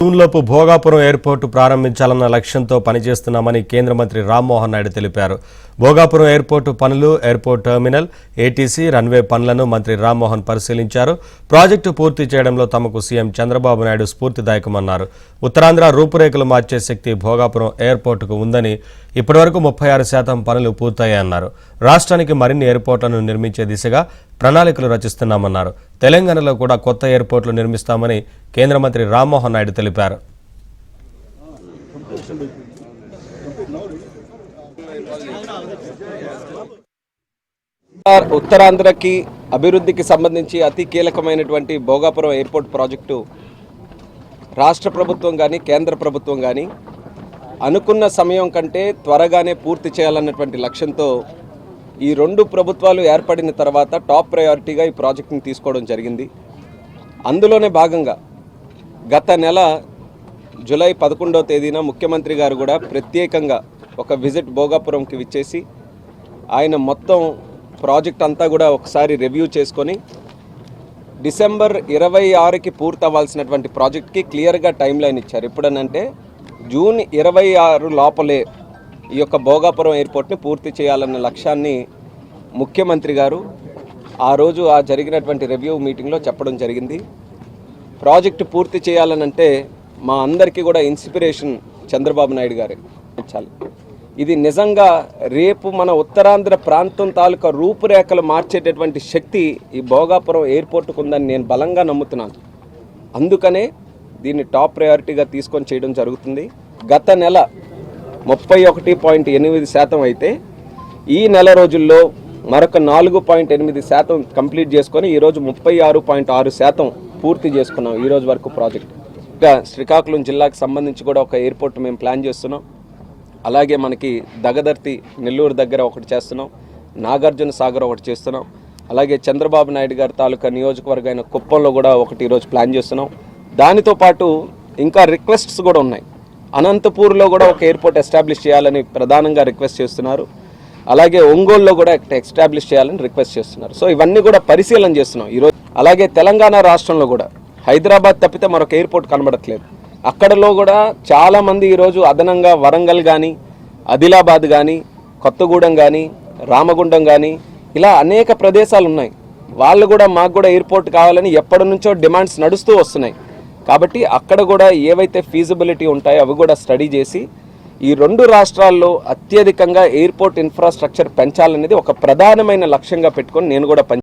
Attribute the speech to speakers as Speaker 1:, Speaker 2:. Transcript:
Speaker 1: జూన్లోపు Bhogapuram airport ప్రారంభించాలన్న లక్ష్యంతో పనిచేస్తున్నామని కేంద్ర మంత్రి రామ్మోహన్ నాయుడు తెలిపారు. భోగాపురం ఎయిర్పోర్టు పనులు, ఎయిర్పోర్ట్ టెర్మినల్, ఏటీసీ, రన్వే పనులను మంత్రి రామ్మోహన్ పరిశీలించారు. ప్రాజెక్టు పూర్తి చేయడంలో తమకు సీఎం చంద్రబాబు నాయుడు స్ఫూర్తిదాయకమన్నారు. ఉత్తరాంధ్ర రూపురేఖలు మార్చే శక్తి భోగాపురం ఎయిర్పోర్టుకు ఉందని, ఇప్పటివరకు 36% పనులు పూర్తయ్యాయన్నారు. రాష్ట్రానికి మరిన్ని ఎయిర్పోర్టులను నిర్మించే దిశగా ప్రణాళికలు రచిస్తున్నామన్నారు. తెలంగాణలో కూడా కొత్త ఎయిర్పోర్టులు నిర్మిస్తామని కేంద్ర మంత్రి రామ్మోహన్ నాయుడు తెలిపారు.
Speaker 2: ఉత్తరాంధ్రకి అభివృద్ధికి సంబంధించి అతి కీలకమైనటువంటి భోగాపురం ఎయిర్పోర్ట్ ప్రాజెక్టు రాష్ట్ర ప్రభుత్వం కానీ కేంద్ర ప్రభుత్వం కానీ అనుకున్న సమయం కంటే త్వరగానే పూర్తి చేయాలన్నటువంటి లక్ష్యంతో ఈ రెండు ప్రభుత్వాలు ఏర్పడిన తర్వాత టాప్ ప్రయారిటీగా ఈ ప్రాజెక్టుని తీసుకోవడం జరిగింది. అందులోనే భాగంగా గత నెల జూలై 11వ తేదీన ముఖ్యమంత్రి గారు కూడా ప్రత్యేకంగా ఒక విజిట్ భోగాపురంకి విచ్చేసి ఆయన మొత్తం ప్రాజెక్ట్ అంతా కూడా ఒకసారి రివ్యూ చేసుకొని డిసెంబర్ 26కి పూర్తి అవ్వాల్సినటువంటి ప్రాజెక్ట్కి క్లియర్గా టైం లైన్ ఇచ్చారు. ఎప్పుడనంటే జూన్ 26 లోపలే ఈ యొక్క భోగాపురం ఎయిర్పోర్ట్ని పూర్తి చేయాలన్న లక్ష్యాన్ని ముఖ్యమంత్రి గారు ఆ రోజు ఆ జరిగినటువంటి రివ్యూ మీటింగ్లో చెప్పడం జరిగింది. ప్రాజెక్టు పూర్తి చేయాలనంటే మా అందరికీ కూడా ఇన్స్పిరేషన్ చంద్రబాబు నాయుడు గారే. ఇది నిజంగా రేపు మన ఉత్తరాంధ్ర ప్రాంతం తాలూకా రూపురేఖలు మార్చేటటువంటి శక్తి ఈ భోగాపురం ఎయిర్పోర్టుకు ఉందని నేను బలంగా నమ్ముతున్నాను. అందుకనే దీన్ని టాప్ ప్రయారిటీగా తీసుకొని చేయడం జరుగుతుంది. గత నెల 31.8% అయితే ఈ నెల రోజుల్లో మరొక 4.8% కంప్లీట్ చేసుకొని ఈరోజు 36.6% పూర్తి చేసుకున్నాం ఈరోజు వరకు ప్రాజెక్ట్. ఇంకా శ్రీకాకుళం జిల్లాకు సంబంధించి కూడా ఒక ఎయిర్పోర్ట్ మేము ప్లాన్ చేస్తున్నాం. అలాగే మనకి దగదర్తి నెల్లూరు దగ్గర ఒకటి చేస్తున్నాం, నాగార్జున సాగర్ ఒకటి చేస్తున్నాం. అలాగే చంద్రబాబు నాయుడు గారి తాలూకా నియోజకవర్గం అయిన కుప్పంలో కూడా ఒకటి ఈరోజు ప్లాన్ చేస్తున్నాం. దానితో పాటు ఇంకా రిక్వెస్ట్స్ కూడా ఉన్నాయి. అనంతపూర్లో కూడా ఒక ఎయిర్పోర్ట్ ఎస్టాబ్లిష్ చేయాలని ప్రధానంగా రిక్వెస్ట్ చేస్తున్నారు. అలాగే ఒంగోలులో కూడా ఎస్టాబ్లిష్ చేయాలని రిక్వెస్ట్ చేస్తున్నారు. సో ఇవన్నీ కూడా పరిశీలన చేస్తున్నాం ఈరోజు. అలాగే తెలంగాణ రాష్ట్రంలో కూడా హైదరాబాద్ తప్పితే మరొక ఎయిర్పోర్ట్ కనబడట్లేదు. అక్కడలో కూడా చాలామంది ఈరోజు అదనంగా వరంగల్ కానీ, ఆదిలాబాద్ కానీ, కొత్తగూడెం కానీ, రామగుండం కానీ ఇలా అనేక ప్రదేశాలు ఉన్నాయి. వాళ్ళు కూడా మాకు కూడా ఎయిర్పోర్ట్ కావాలని ఎప్పటి నుంచో డిమాండ్స్ నడుస్తూ వస్తున్నాయి. కాబట్టి అక్కడ కూడా ఏవైతే ఫీజిబిలిటీ ఉంటాయో అవి కూడా స్టడీ చేసి ఈ రెండు రాష్ట్రాల్లో అత్యధికంగా ఎయిర్పోర్ట్ ఇన్ఫ్రాస్ట్రక్చర్ పెంచాలనేది ఒక ప్రధానమైన లక్ష్యంగా పెట్టుకొని నేను కూడా